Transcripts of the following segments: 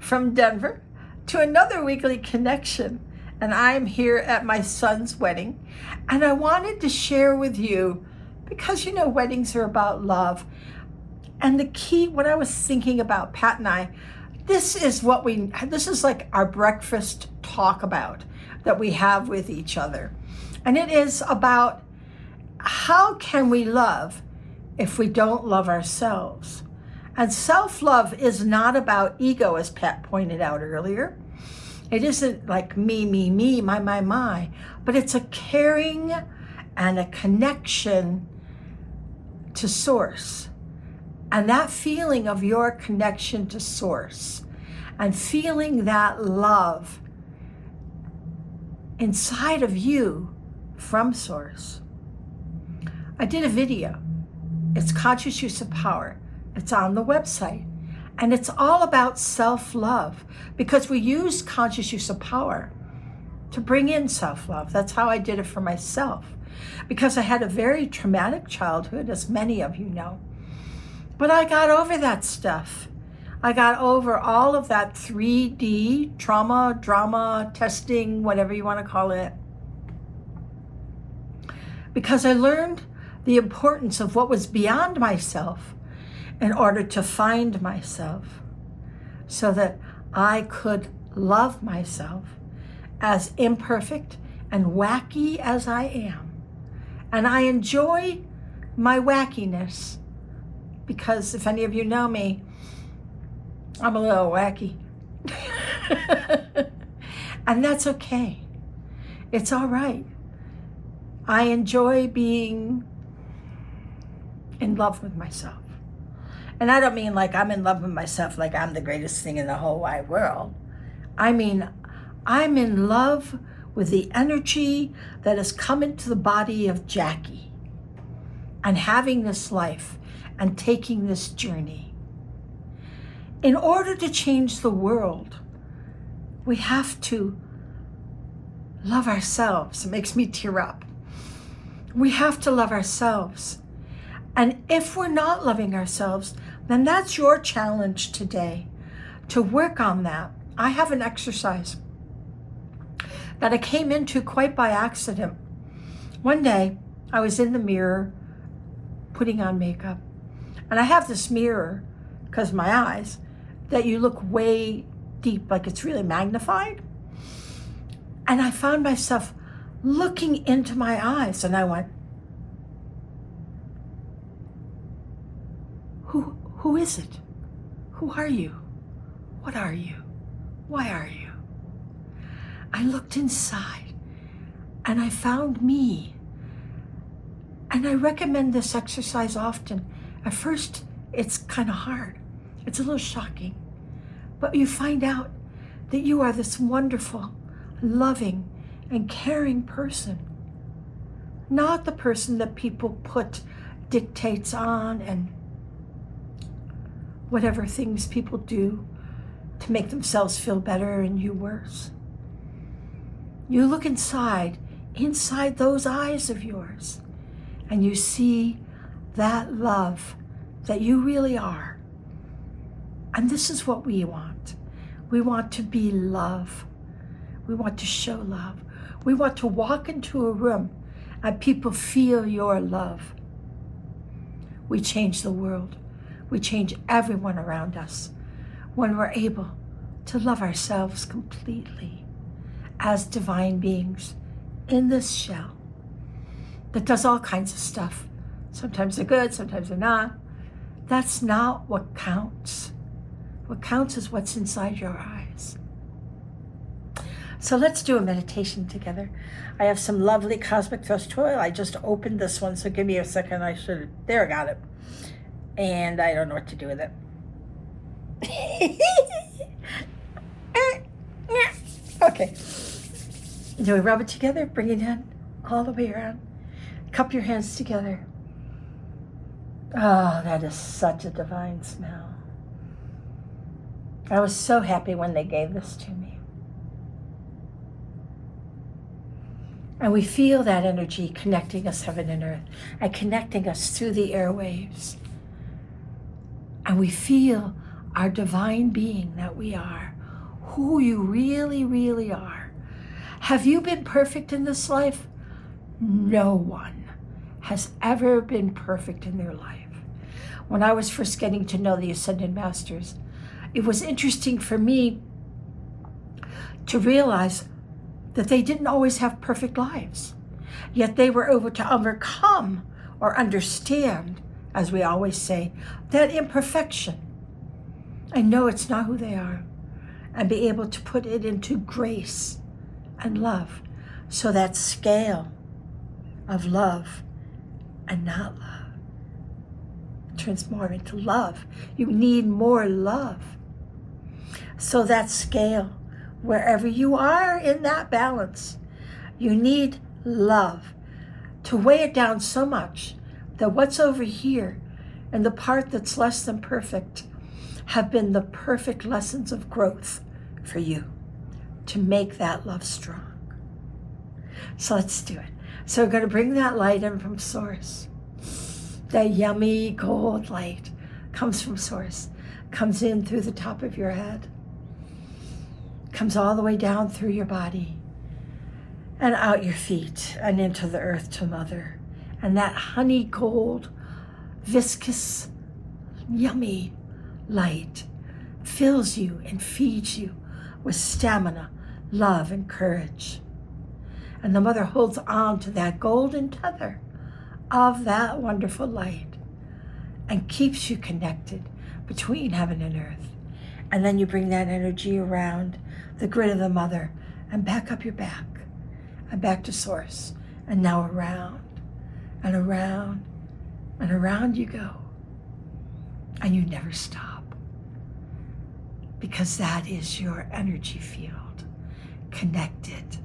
from Denver to another weekly connection. And I'm here at my son's wedding. And I wanted to share with you, because you know weddings are about love. And the key, what I was thinking about, Pat and I, this is like our breakfast talk about that we have with each other. And it is about how can we love if we don't love ourselves? And self-love is not about ego, as Pat pointed out earlier. It isn't like me, my, but it's a caring and a connection to source. And that feeling of your connection to source and feeling that love inside of you from source. I did a video. It's Conscious Use of Power. It's on the website. And it's all about self-love, because we use conscious use of power to bring in self-love. That's how I did it for myself, because I had a very traumatic childhood, as many of you know. But I got over that stuff. I got over all of that 3D trauma, drama, testing, whatever you want to call it, because I learned the importance of what was beyond myself in order to find myself, so that I could love myself as imperfect and wacky as I am. And I enjoy my wackiness, because if any of you know me, I'm a little wacky. And that's okay. It's all right. I enjoy being in love with myself. And I don't mean like I'm in love with myself like I'm the greatest thing in the whole wide world. I mean, I'm in love with the energy that has come into the body of Jackie, and having this life and taking this journey. In order to change the world, we have to love ourselves. It makes me tear up. We have to love ourselves. And if we're not loving ourselves, then that's your challenge today, to work on that. I have an exercise that I came into quite by accident. One day, I was in the mirror putting on makeup, and I have this mirror, because of my eyes, that you look way deep, like it's really magnified. And I found myself looking into my eyes, and I went, Who is it? Who are you? What are you? Why are you? I looked inside and I found me. And I recommend this exercise often. At first, it's kind of hard. It's a little shocking. But you find out that you are this wonderful, loving, and caring person. Not the person that people put dictates on and whatever things people do to make themselves feel better and you worse. You look inside those eyes of yours, and you see that love that you really are. And this is what we want. We want to be love. We want to show love. We want to walk into a room and people feel your love. We change the world. We change everyone around us when we're able to love ourselves completely as divine beings in this shell that does all kinds of stuff. Sometimes they're good, sometimes they're not. That's not what counts. What counts is what's inside your eyes. So let's do a meditation together. I have some lovely cosmic dust oil. I just opened this one, so give me a second. There, I got it. And I don't know what to do with it. Okay. Do we rub it together? Bring it in all the way around. Cup your hands together. Oh, that is such a divine smell. I was so happy when they gave this to me. And we feel that energy connecting us heaven and earth and connecting us through the airwaves. And we feel our divine being that we are, who you really, really are. Have you been perfect in this life? No one has ever been perfect in their life. When I was first getting to know the Ascended Masters, it was interesting for me to realize that they didn't always have perfect lives. Yet they were able to overcome or understand, as we always say, that imperfection and know it's not who they are, and be able to put it into grace and love. So that scale of love and not love turns more into love. You need more love. So that scale, wherever you are in that balance, you need love to weigh it down so much that what's over here and the part that's less than perfect have been the perfect lessons of growth for you to make that love strong. So let's do it. So we're going to bring that light in from Source. That yummy gold light comes from Source, comes in through the top of your head, comes all the way down through your body and out your feet and into the earth to Mother. And that honey gold, viscous, yummy light fills you and feeds you with stamina, love, and courage. And the Mother holds on to that golden tether of that wonderful light and keeps you connected between heaven and earth. And then you bring that energy around the grid of the Mother and back up your back and back to Source, and now around and around and around you go. And you never stop, because that is your energy field, connected,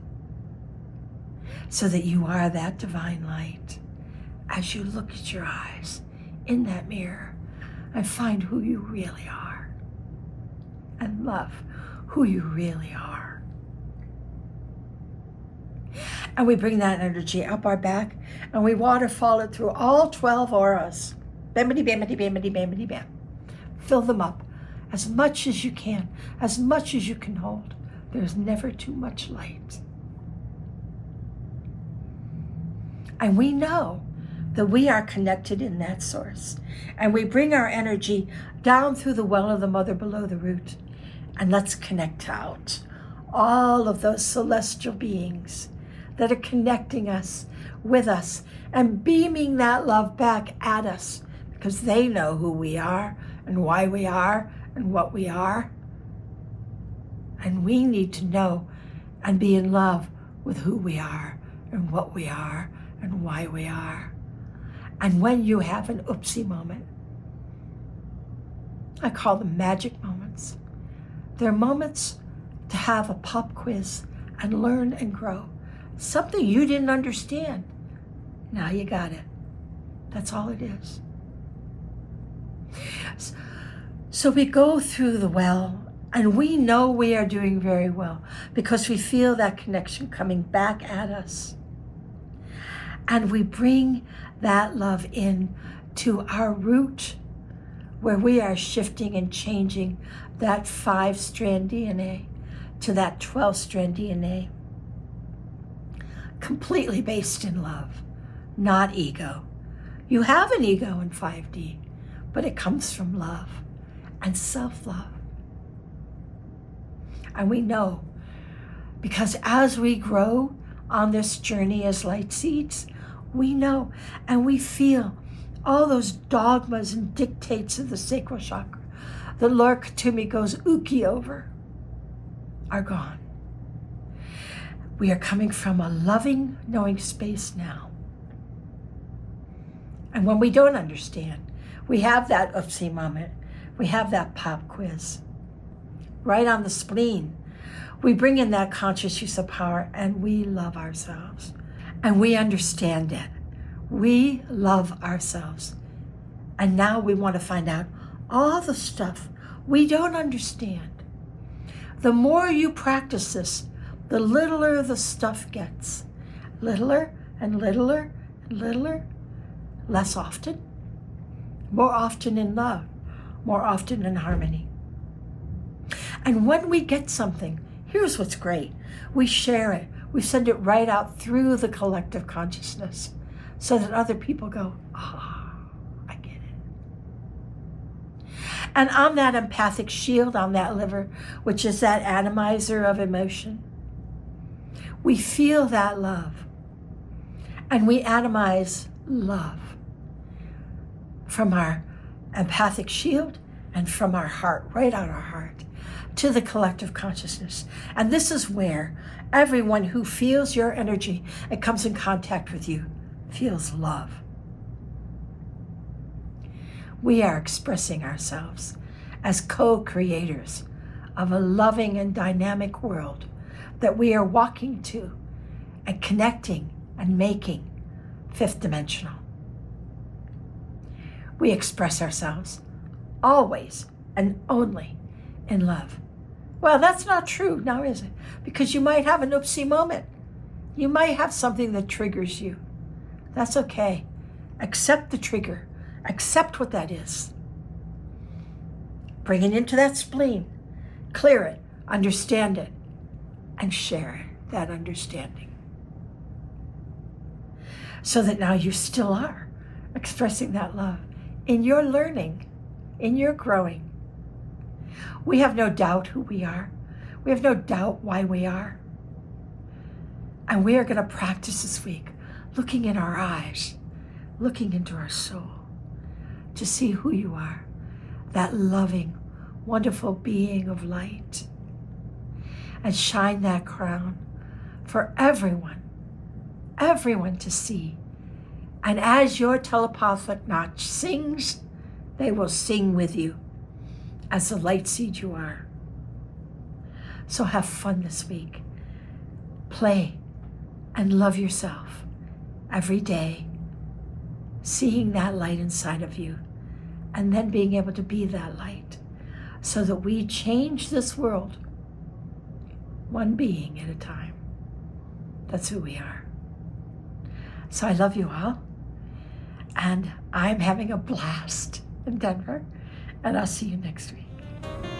so that you are that divine light as you look at your eyes in that mirror and find who you really are and love who you really are. And we bring that energy up our back and we waterfall it through all 12 auras. Bamity, bamity, bamity, bamity, bam. Fill them up as much as you can, as much as you can hold. There's never too much light. And we know that we are connected in that Source. And we bring our energy down through the well of the Mother below the root. And let's connect out all of those celestial beings that are connecting us with us and beaming that love back at us, because they know who we are and why we are and what we are. And we need to know and be in love with who we are and what we are and why we are. And when you have an oopsie moment, I call them magic moments. They're moments to have a pop quiz and learn and grow. Something you didn't understand. Now you got it. That's all it is. So we go through the well, and we know we are doing very well because we feel that connection coming back at us. And we bring that love in to our root, where we are shifting and changing that 5-strand DNA to that 12-strand DNA, completely based in love, not ego. You have an ego in 5D, but it comes from love and self-love. And we know, because as we grow on this journey as light seeds, we know and we feel all those dogmas and dictates of the sacral chakra that Lord Katumi goes ookie over are gone. We are coming from a loving, knowing space now. And when we don't understand, we have that oopsie moment. We have that pop quiz. Right on the spleen, we bring in that conscious use of power and we love ourselves. And we understand it. We love ourselves. And now we want to find out all the stuff we don't understand. The more you practice this, the littler the stuff gets. Littler and littler and littler, less often, more often in love, more often in harmony. And when we get something, here's what's great. We share it. We send it right out through the collective consciousness so that other people go, ah, I get it. And on that empathic shield, on that liver, which is that atomizer of emotion, we feel that love. And we atomize love from our empathic shield and from our heart, right out our heart, to the collective consciousness. And this is where everyone who feels your energy and comes in contact with you feels love. We are expressing ourselves as co-creators of a loving and dynamic world that we are walking to and connecting and making fifth dimensional. We express ourselves always and only in love. Well, that's not true now, is it? Because you might have an oopsie moment. You might have something that triggers you. That's okay. Accept the trigger. Accept what that is. Bring it into that spleen. Clear it. Understand it. And share that understanding. So that now you still are expressing that love in your learning, in your growing. We have no doubt who we are. We have no doubt why we are. And we are going to practice this week, looking in our eyes, looking into our soul, to see who you are, that loving, wonderful being of light. And shine that crown for everyone to see. And as your telepathic notch sings, they will sing with you as the light seed you are. So have fun this week. Play and love yourself every day, seeing that light inside of you, and then being able to be that light so that we change this world one being at a time. That's who we are. So I love you all, and I'm having a blast in Denver, and I'll see you next week.